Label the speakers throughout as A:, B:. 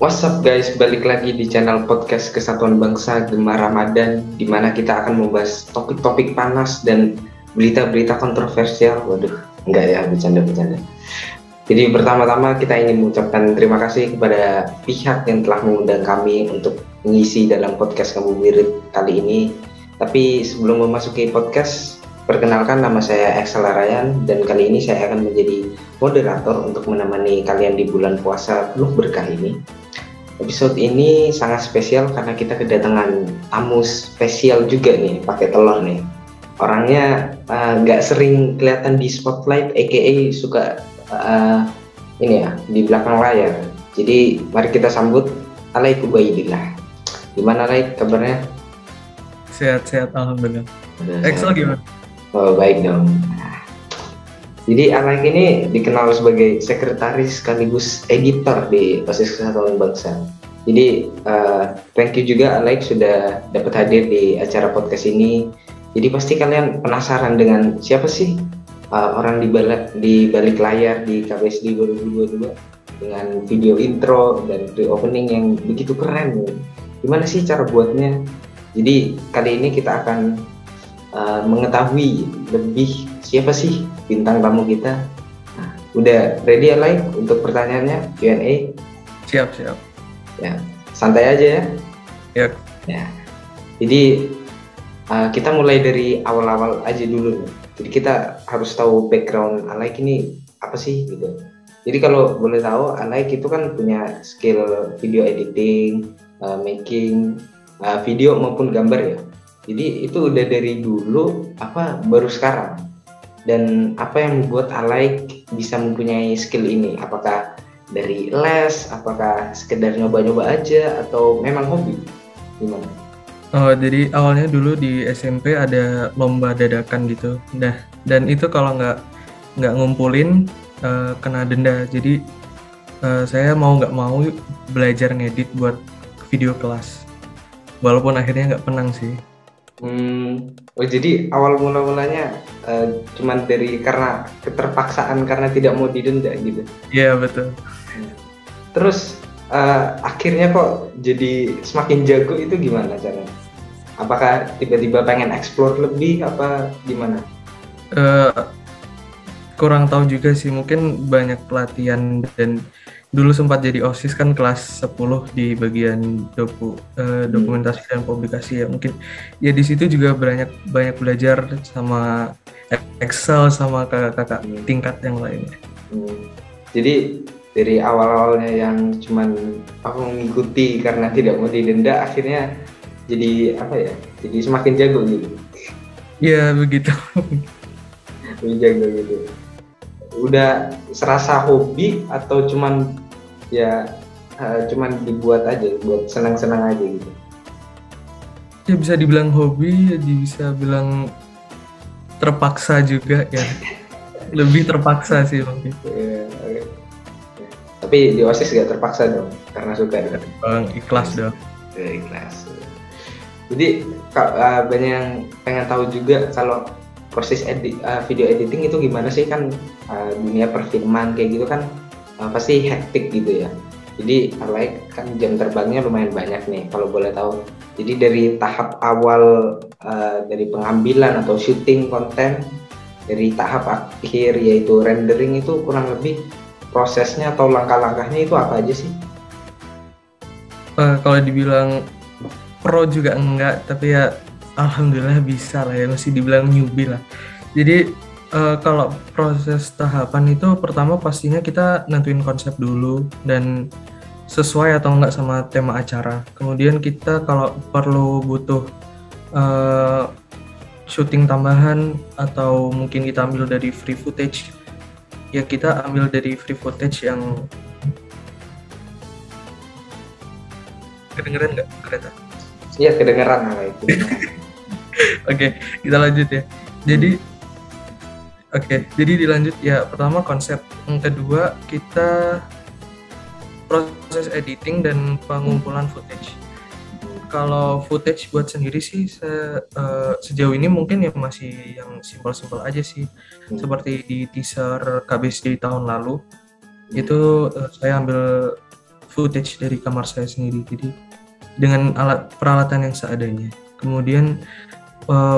A: What's up guys, balik lagi di channel podcast Kesatuan Bangsa Gemar Ramadan, di mana kita akan membahas topik-topik panas dan berita-berita kontroversial. Waduh, enggak ya, bercanda-bercanda. Jadi pertama-tama kita ingin mengucapkan terima kasih kepada pihak yang telah mengundang kami untuk mengisi dalam podcast Kamu Wirid kali ini. Tapi sebelum memasuki podcast, perkenalkan, nama saya Excel Ryan dan kali ini saya akan menjadi moderator untuk menemani kalian di bulan puasa penuh berkah ini. Episode ini sangat spesial karena kita kedatangan tamu spesial juga nih, pakai telur nih. Orangnya nggak sering kelihatan di spotlight, aka suka ini ya, di belakang layar. Jadi mari kita sambut Alaik Ubaidillah. Gimana Alaik kabarnya?
B: Sehat-sehat, alhamdulillah. Excel gimana?
A: Oh, baik dong. Jadi Alaik ini dikenal sebagai sekretaris sekaligus editor di OSIS Kesatuan Bangsa. Jadi thank you juga Alaik sudah dapat hadir di acara podcast ini. Jadi pasti kalian penasaran dengan siapa sih orang di balik layar di KBSD 2022 dengan video intro dan pre-opening yang begitu keren. Gimana sih cara buatnya? Jadi kali ini kita akan mengetahui lebih siapa sih bintang tamu kita. Nah, udah ready ya Alaik untuk pertanyaannya, Q&A?
B: Siap.
A: Ya, santai aja ya.
B: Ya.
A: Ya. Jadi kita mulai dari awal-awal aja dulu. Jadi kita harus tahu background Alaik ini apa sih gitu. Jadi kalau boleh tahu, Alaik itu kan punya skill video editing, making video maupun gambar ya. Jadi itu udah dari dulu apa baru sekarang? Dan apa yang membuat Alaik bisa mempunyai skill ini? Apakah dari les, apakah sekedar nyoba-nyoba aja, atau memang hobi? Gimana?
B: Oh, jadi awalnya dulu di SMP ada lomba dadakan gitu. Dan itu kalau nggak ngumpulin kena denda. Jadi saya mau nggak mau belajar ngedit buat video kelas. Walaupun akhirnya nggak menang sih.
A: Oh jadi awal mulanya cuman karena keterpaksaan karena tidak mau didenda gitu.
B: Iya betul.
A: Terus akhirnya kok jadi semakin jago itu gimana caranya? Apakah tiba-tiba pengen explore lebih apa gimana?
B: Kurang tahu juga sih, mungkin banyak pelatihan dan dulu sempat jadi OSIS kan kelas 10 di bagian dokumentasi dan publikasi ya. Mungkin ya di situ juga banyak belajar sama Excel sama kakak tingkat yang lainnya.
A: Jadi dari awal-awalnya yang cuman aku mengikuti karena tidak mau didenda, akhirnya jadi apa ya? Jadi semakin jago gitu.
B: Iya begitu.
A: Lebih jago gitu. Udah serasa hobi atau cuman dibuat aja buat senang-senang aja gitu?
B: Ya bisa dibilang hobi, ya bisa bilang terpaksa juga ya. Lebih terpaksa sih mungkin.
A: Okay. Tapi di OSIS gak terpaksa dong karena suka ya?
B: Ikhlas dong.
A: Ikhlas. Jadi banyak yang pengen tahu juga kalau proses video editing itu gimana sih, kan dunia perfilman kayak gitu kan pasti hektik gitu ya. Jadi Alaik kan jam terbangnya lumayan banyak nih kalau boleh tahu. Jadi dari tahap awal dari pengambilan atau syuting konten, dari tahap akhir yaitu rendering, itu kurang lebih prosesnya atau langkah-langkahnya itu apa aja sih?
B: Kalau dibilang pro juga enggak, tapi ya alhamdulillah bisa lah ya, masih dibilang newbie lah. Jadi kalau proses tahapan itu pertama pastinya kita nentuin konsep dulu dan sesuai atau enggak sama tema acara. Kemudian kita kalau perlu butuh syuting tambahan atau mungkin kita ambil dari free footage, ya kita ambil dari free footage yang kedengeran nggak kereta?
A: Iya kedengeran lah itu.
B: Oke, kita lanjut ya. Jadi dilanjut ya. Pertama konsep, yang kedua kita proses editing dan pengumpulan footage. Kalau footage buat sendiri sih sejauh ini mungkin ya masih yang simpel-simpel aja sih. Seperti di teaser KBSD tahun lalu itu saya ambil footage dari kamar saya sendiri, jadi dengan peralatan yang seadanya. Kemudian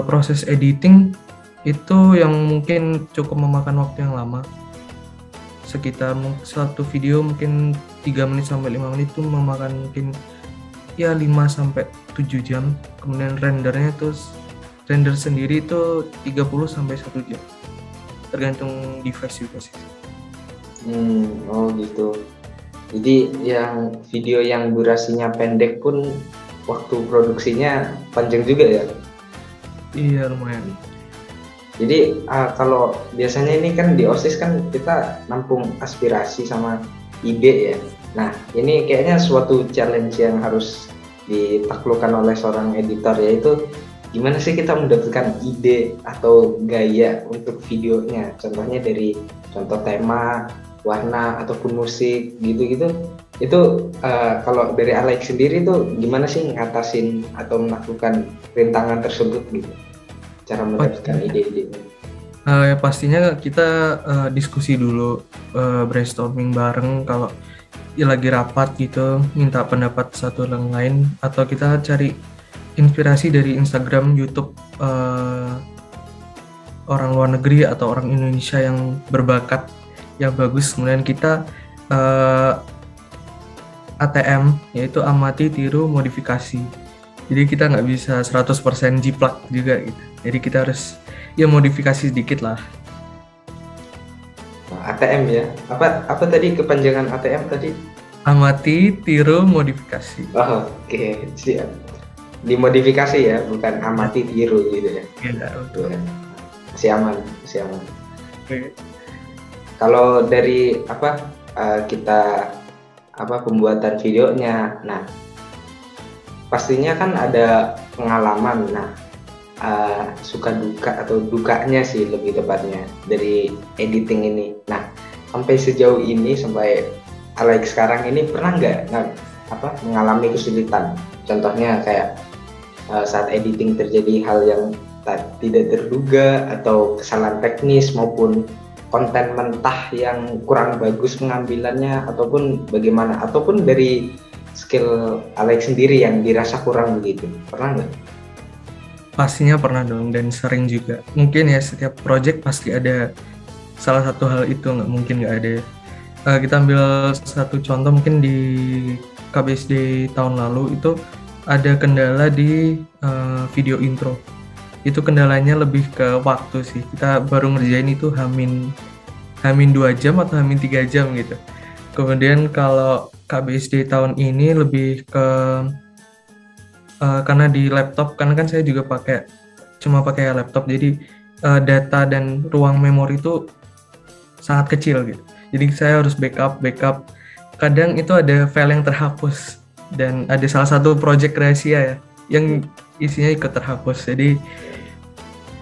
B: proses editing itu yang mungkin cukup memakan waktu yang lama, sekitar satu video mungkin 3 menit sampai 5 menit itu memakan mungkin ya 5 sampai 7 jam. Kemudian render sendiri itu 30 sampai 1 jam. Tergantung device juga sih.
A: Oh gitu. Jadi yang video yang durasinya pendek pun waktu produksinya panjang juga ya?
B: Iya, lumayan.
A: Jadi kalau biasanya ini kan di OSIS kan kita nampung aspirasi sama ide ya. Nah ini kayaknya suatu challenge yang harus ditaklukkan oleh seorang editor, yaitu gimana sih kita mendapatkan ide atau gaya untuk videonya. Contohnya dari contoh tema, warna, ataupun musik gitu-gitu. Itu kalau dari Alex sendiri tuh gimana sih ngatasin atau melakukan rintangan tersebut gitu? Cara mendapatkan ide-ide.
B: Ya pastinya kita diskusi dulu, brainstorming bareng. Kalau lagi rapat gitu, minta pendapat satu dengan lain, atau kita cari inspirasi dari Instagram, YouTube orang luar negeri atau orang Indonesia yang berbakat, yang bagus. Kemudian kita ATM, yaitu amati, tiru, modifikasi. Jadi kita nggak bisa 100% jiplak juga gitu. Jadi kita harus ya modifikasi sedikit lah.
A: ATM ya? Apa tadi kepanjangan ATM tadi?
B: Amati, tiru, modifikasi.
A: Oke, siap. Dimodifikasi ya, bukan amati, tiru gitu ya?
B: Iya, betul.
A: Masih aman.
B: Oke.
A: Kalau dari kita pembuatan videonya, nah pastinya kan ada pengalaman. Nah suka duka atau dukanya sih lebih tepatnya dari editing ini. Nah sampai sejauh ini, sampai Alex sekarang ini pernah nggak mengalami kesulitan? Contohnya kayak saat editing terjadi hal yang tidak terduga, atau kesalahan teknis maupun konten mentah yang kurang bagus pengambilannya, ataupun bagaimana, ataupun dari skill Alex sendiri yang dirasa kurang begitu, pernah nggak?
B: Pastinya pernah dong, dan sering juga. Mungkin ya setiap project pasti ada salah satu hal itu, nggak mungkin nggak ada. Kita ambil satu contoh, mungkin di KBSD tahun lalu itu ada kendala di video intro. Itu kendalanya lebih ke waktu sih. Kita baru ngerjain itu hamin 2 jam atau hamin 3 jam gitu. Kemudian kalau KBSD tahun ini lebih ke karena di laptop, karena kan saya juga cuma pakai laptop, jadi data dan ruang memori itu sangat kecil gitu. Jadi saya harus backup. Kadang itu ada file yang terhapus, dan ada salah satu project rahasia ya yang isinya ikut terhapus. Jadi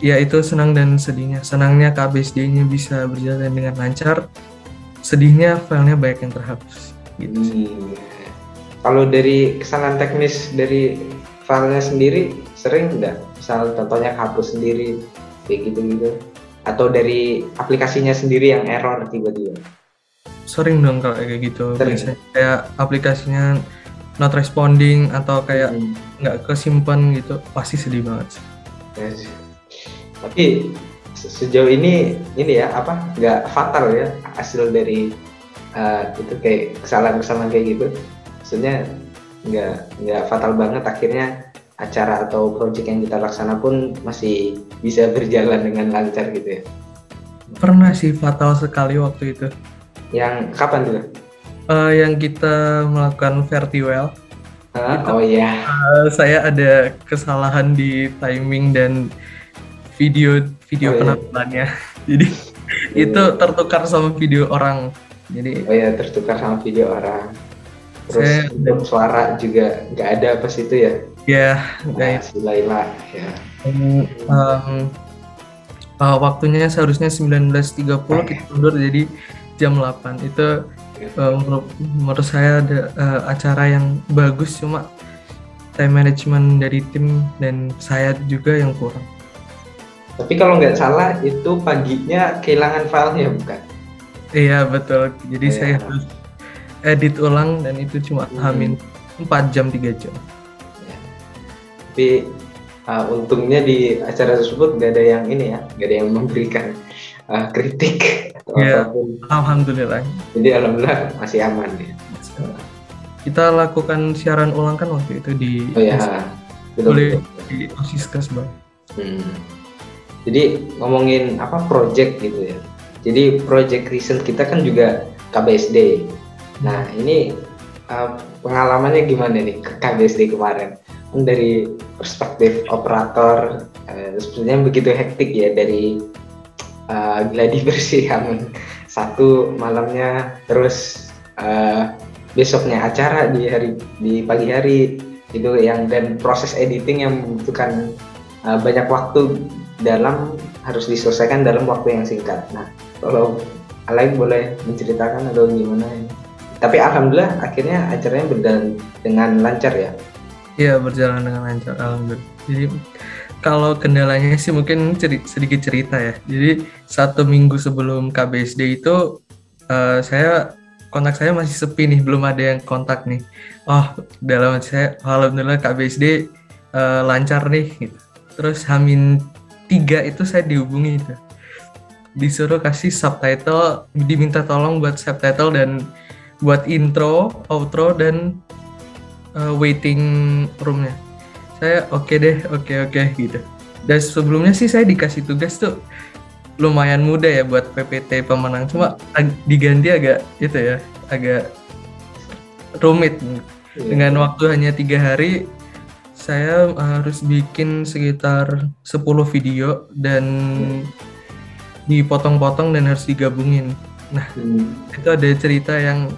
B: ya itu senang dan sedihnya. Senangnya KBSD-nya bisa berjalan dengan lancar, sedihnya filenya banyak yang terhapus gitu.
A: Kalau dari kesalahan teknis dari filenya sendiri sering nggak? Misal contohnya hapus sendiri kayak gitu, atau dari aplikasinya sendiri yang error tiba-tiba?
B: Sering dong kalau kayak gitu. Biasanya kayak aplikasinya not responding atau kayak nggak kesimpan gitu, pasti sedih banget.
A: Yes. Tapi sejauh ini ya nggak fatal ya hasil dari itu kayak kesalahan kayak gitu? Maksudnya nggak fatal banget, akhirnya acara atau project yang kita laksana pun masih bisa berjalan dengan lancar gitu ya?
B: Pernah sih fatal sekali waktu itu.
A: Yang kapan tuh?
B: Yang kita melakukan Vertiwell. Saya ada kesalahan di timing dan video penampilannya. Jadi itu tertukar sama video orang. Jadi
A: tertukar sama video orang. Terus untuk suara juga nggak ada pas itu ya?
B: Ya,
A: Laila ya.
B: Waktunya seharusnya 19.30, kita mundur jadi jam 8. Itu menurut saya ada acara yang bagus, cuma time management dari tim dan saya juga yang kurang.
A: Tapi kalau nggak salah itu paginya kehilangan filenya bukan?
B: Iya betul, jadi saya edit ulang dan itu cuma hamin 4 jam 3 jam.
A: Ya. Tapi untungnya di acara tersebut gak ada yang ini ya, gak ada yang memberikan kritik atau apapun.
B: Alhamdulillah.
A: Jadi alhamdulillah masih aman ya.
B: Kita lakukan siaran ulang kan waktu itu di
A: betul.
B: Di OSIS Kesbang.
A: Jadi ngomongin project gitu ya. Jadi project recent kita kan juga KBSD. Nah ini pengalamannya gimana nih ke KBSD kemarin? Dari perspektif operator, sebenarnya begitu hektik ya, dari gladi bersih satu malamnya, terus besoknya acara di pagi hari itu yang, dan proses editing yang membutuhkan banyak waktu harus diselesaikan dalam waktu yang singkat. Nah, kalau Alek boleh menceritakan atau gimana? Tapi alhamdulillah akhirnya acaranya berjalan dengan lancar ya.
B: Iya, berjalan dengan lancar alhamdulillah. Jadi kalau kendalanya sih mungkin sedikit cerita ya. Jadi 1 minggu sebelum KBSD itu kontak saya masih sepi nih, belum ada yang kontak nih. Dalam hati saya alhamdulillah KBSD lancar nih gitu. Terus Hamin 3 itu saya dihubungi itu, disuruh kasih subtitle, diminta tolong buat subtitle dan buat intro, outro dan waiting roomnya. Saya oke gitu. Dan sebelumnya sih saya dikasih tugas tuh lumayan mudah ya buat PPT pemenang, cuma diganti agak rumit. Dengan waktu hanya 3 hari saya harus bikin sekitar 10 video dan dipotong-potong dan harus digabungin. Nah, itu ada cerita yang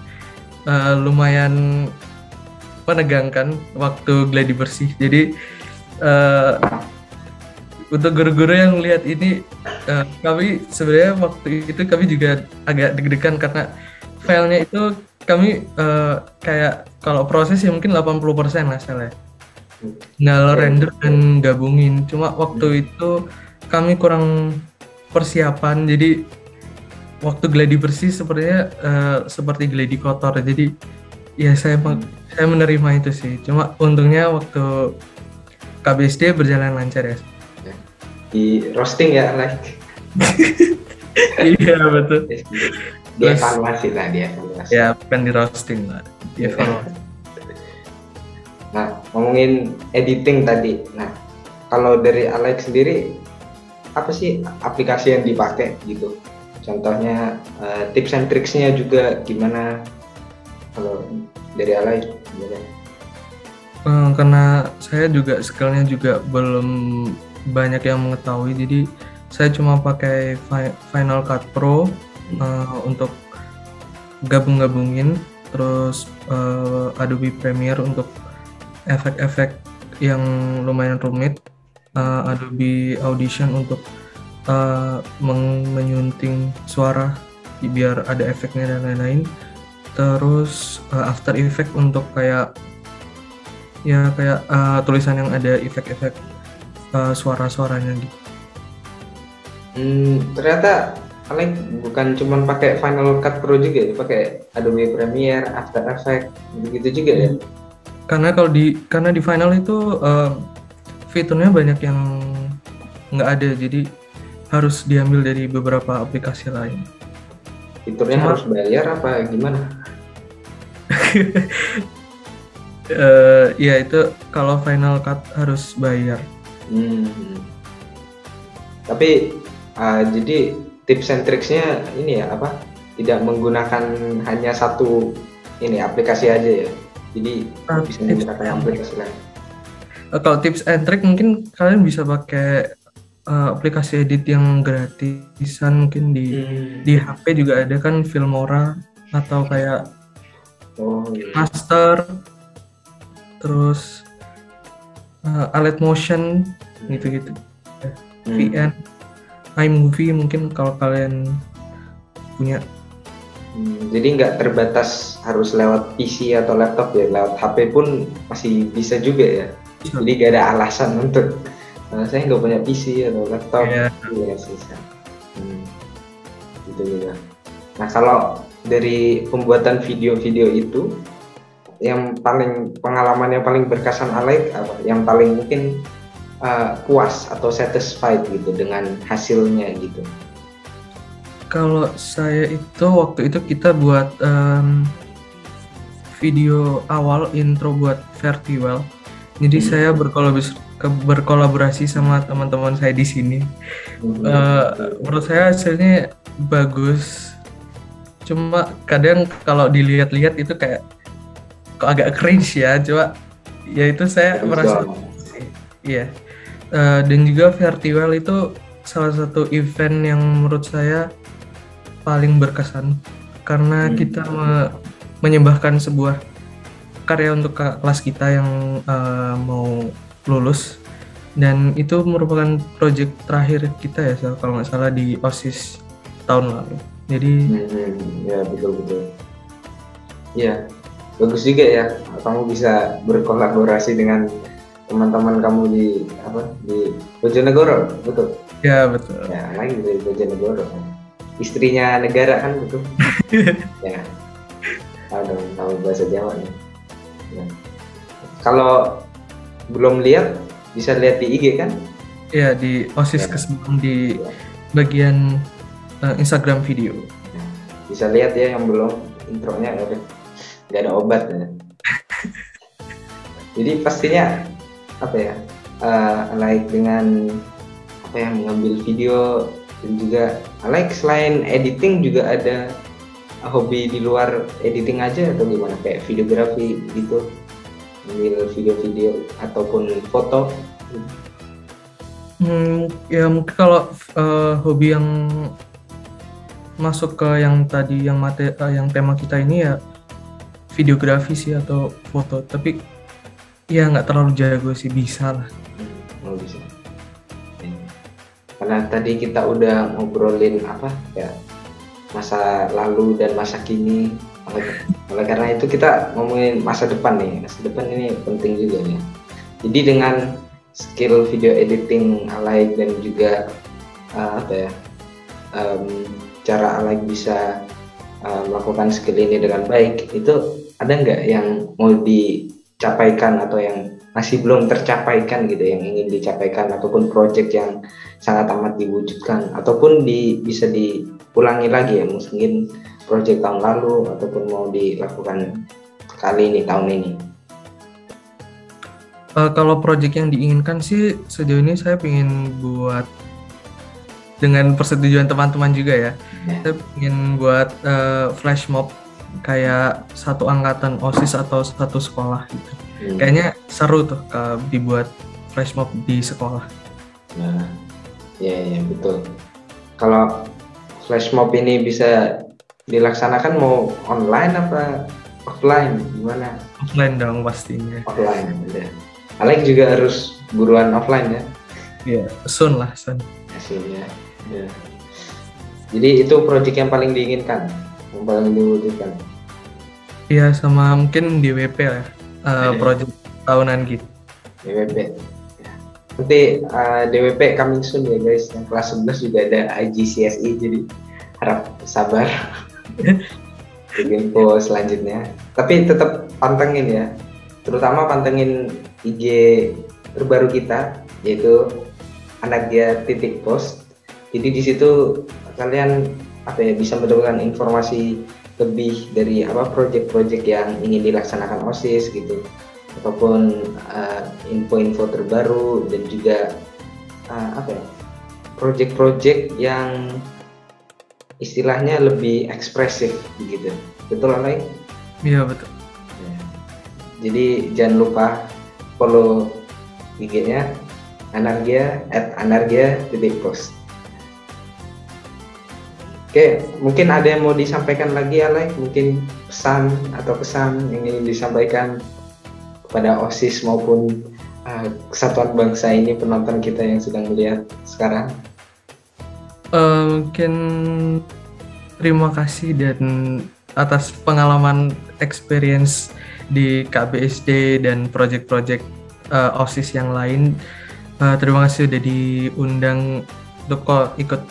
B: lumayan menegangkan waktu gladi bersih. Jadi untuk guru-guru yang lihat ini, kami sebenarnya waktu itu kami juga agak deg-degan karena filenya itu kami kayak kalau proses ya mungkin 80% lah salah. Tinggal render dan gabungin. Cuma waktu itu kami kurang persiapan, jadi waktu gladi bersih sepertinya seperti gladi kotor. Jadi ya saya menerima itu sih. Cuma untungnya waktu KBSD berjalan lancar ya.
A: Di roasting ya, like.
B: Iya betul.
A: Dievaluasi lah.
B: Ya bukan di roasting lah. Dievaluasi.
A: Nah, ngomongin editing tadi. Nah, kalau dari Alex sendiri, apa sih aplikasi yang dipakai gitu? Contohnya tips and tricksnya juga gimana? Kalau dari Alex gimana?
B: Karena saya juga skillnya juga belum banyak yang mengetahui, jadi saya cuma pakai Final Cut Pro untuk gabung-gabungin, terus Adobe Premiere untuk efek-efek yang lumayan rumit, Adobe Audition untuk menyunting suara biar ada efeknya dan lain-lain, terus After Effects untuk kayak tulisan yang ada efek-efek suara-suaranya gitu.
A: Ternyata Alex bukan cuma pakai Final Cut Pro juga ya, pakai Adobe Premiere, After Effects begitu juga ya.
B: Karena di Final itu fiturnya banyak yang nggak ada, jadi harus diambil dari beberapa aplikasi lain.
A: Fiturnya harus bayar apa gimana?
B: Ya itu kalau Final Cut harus bayar.
A: Tapi jadi tips and tricksnya ini ya tidak menggunakan hanya satu aplikasi aja ya, jadi bisa menggunakan aplikasi lain.
B: Kalau tips and trick mungkin kalian bisa pakai aplikasi edit yang gratisan, mungkin di HP juga ada kan, Filmora atau kayak Master, terus Alet Motion gitu-gitu. VN, iMovie mungkin kalau kalian punya.
A: Jadi nggak terbatas harus lewat PC atau laptop ya, lewat HP pun masih bisa juga ya. Jadi nggak ada alasan untuk saya nggak punya PC atau laptop. Ya bisa. Gitu juga. Nah kalau dari pembuatan video-video itu, yang paling pengalaman yang paling berkesan Alek apa? Yang paling mungkin puas atau satisfied gitu dengan hasilnya gitu.
B: Kalau saya itu waktu itu kita buat video awal intro buat Vertiwell. Jadi saya berkolaborasi sama teman-teman saya di sini. Menurut saya hasilnya bagus. Cuma kadang kalau dilihat-lihat itu kayak kok agak cringe ya. Coba ya itu saya merasa iya. Dan juga Vertiwell itu salah satu event yang menurut saya paling berkesan karena kita menyembahkan sebuah karya untuk kelas kita yang mau lulus, dan itu merupakan proyek terakhir kita ya kalau nggak salah di OSIS tahun lalu. Jadi
A: ya betul. Ya bagus juga ya kamu bisa berkolaborasi dengan teman-teman kamu di Bojonegoro, betul?
B: Ya betul.
A: Ya lagi dari Bojonegoro, istrinya negara kan, betul? Ya, tahu bahasa Jawa nih. Ya. Kalau belum lihat bisa lihat di IG kan?
B: Ya di OSIS Kesbang di bagian Instagram video.
A: Ya, bisa lihat ya yang belum, intronya ya, nggak ada obat ya. Jadi pastinya like dengan mengambil video, dan juga like selain editing juga ada hobi di luar editing aja atau gimana, kayak videografi gitu, ambil video-video ataupun foto.
B: Ya mungkin kalau hobi yang masuk ke yang tadi yang tema kita ini ya videografi sih atau foto, tapi ya nggak terlalu jago sih, bisa lah.
A: Bisa. Karena tadi kita udah ngobrolin masa lalu dan masa kini, oleh karena itu kita ngomongin masa depan nih. Masa depan ini penting juga nih. Jadi dengan skill video editing Alek dan juga cara Alek bisa melakukan skill ini dengan baik, itu ada nggak yang mau dicapaikan atau yang masih belum tercapaikan gitu, yang ingin dicapaikan, ataupun project yang sangat amat diwujudkan, ataupun bisa diulangi lagi ya, mungkin project tahun lalu ataupun mau dilakukan kali ini, tahun ini?
B: Kalau project yang diinginkan sih sejauh ini saya ingin buat dengan persetujuan teman-teman juga ya. Saya ingin buat flash mob kayak satu angkatan OSIS atau satu sekolah gitu. Kayaknya seru tuh dibuat flash mob di sekolah.
A: Nah, ya betul. Kalau flash mob ini bisa dilaksanakan mau online apa offline, gimana?
B: Offline dong pastinya.
A: Offline, ya. Alek juga harus buruan offline ya?
B: Iya, soon.
A: Hasilnya. Ya. Jadi itu proyek yang paling diinginkan, yang paling diwujudkan.
B: Iya, sama mungkin DWP lah, proyek tahunan gitu.
A: DWP. Ya. Nanti DWP coming soon ya guys. Yang kelas 11 juga ada IGCSE, jadi harap sabar. Info selanjutnya. Tapi tetap pantengin ya. Terutama pantengin IG terbaru kita, yaitu anargia.post. Jadi di situ kalian bisa mendapatkan informasi lebih dari proyek-proyek yang ingin dilaksanakan OSIS gitu, ataupun info-info terbaru, dan juga proyek-proyek yang istilahnya lebih ekspresif begitu. Betul Alek?
B: Iya betul.
A: Jadi jangan lupa follow IG-nya @anargia.post. Oke, mungkin ada yang mau disampaikan lagi Alek? Mungkin pesan atau kesan yang ingin disampaikan kepada OSIS maupun Kesatuan Bangsa ini, penonton kita yang sedang melihat sekarang?
B: Mungkin terima kasih dan atas pengalaman experience di KBSD dan project-project OSIS yang lain. Terima kasih sudah diundang untuk ikut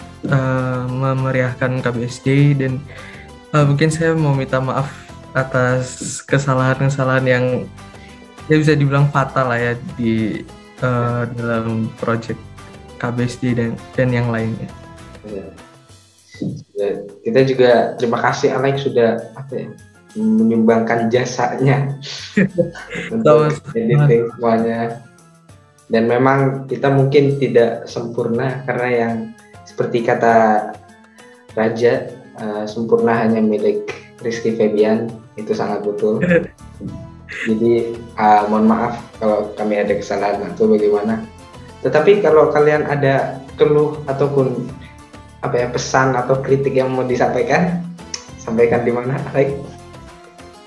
B: memeriahkan KBSD, dan Mungkin saya mau minta maaf atas kesalahan-kesalahan yang ya bisa dibilang fatal lah ya di dalam project KBSD dan yang lainnya.
A: Ya. Ya, kita juga terima kasih Alex sudah menyumbangkan jasanya untuk editing semuanya. Dan memang kita mungkin tidak sempurna karena yang seperti kata Raja, sempurna hanya milik Rizky Febian, itu sangat betul. Jadi mohon maaf kalau kami ada kesalahan atau bagaimana. Tetapi kalau kalian ada keluh ataupun pesan atau kritik yang mau disampaikan, sampaikan di mana, Alex?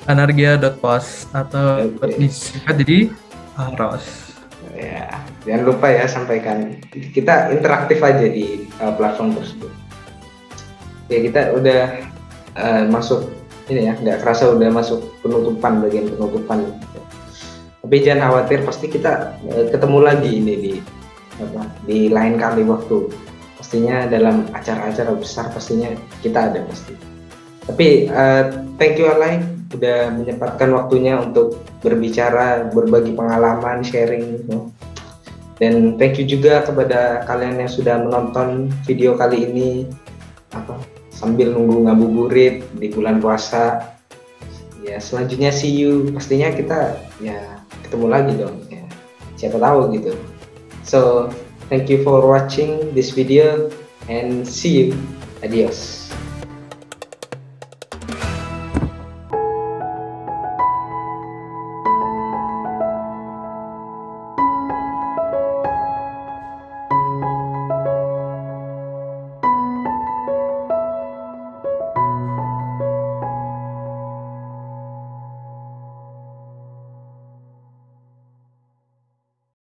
B: Anargia.pos atau disingkat jadi Aros.
A: Ya, jangan lupa ya sampaikan. Kita interaktif aja di platform tersebut. Ya, kita udah masuk ini ya, nggak kerasa udah masuk bagian penutupan. Tapi jangan khawatir, pasti kita ketemu lagi ini di lain kali waktu. Pastinya dalam acara-acara besar pastinya kita ada pasti. Tapi thank you Alay udah menyempatkan waktunya untuk berbicara, berbagi pengalaman, sharing gitu. Dan thank you juga kepada kalian yang sudah menonton video kali ini sambil nunggu ngabuburit di bulan puasa. Ya, selanjutnya see you. Pastinya kita ya ketemu lagi dong ya. Siapa tahu gitu. So, thank you for watching this video and see you. Adios.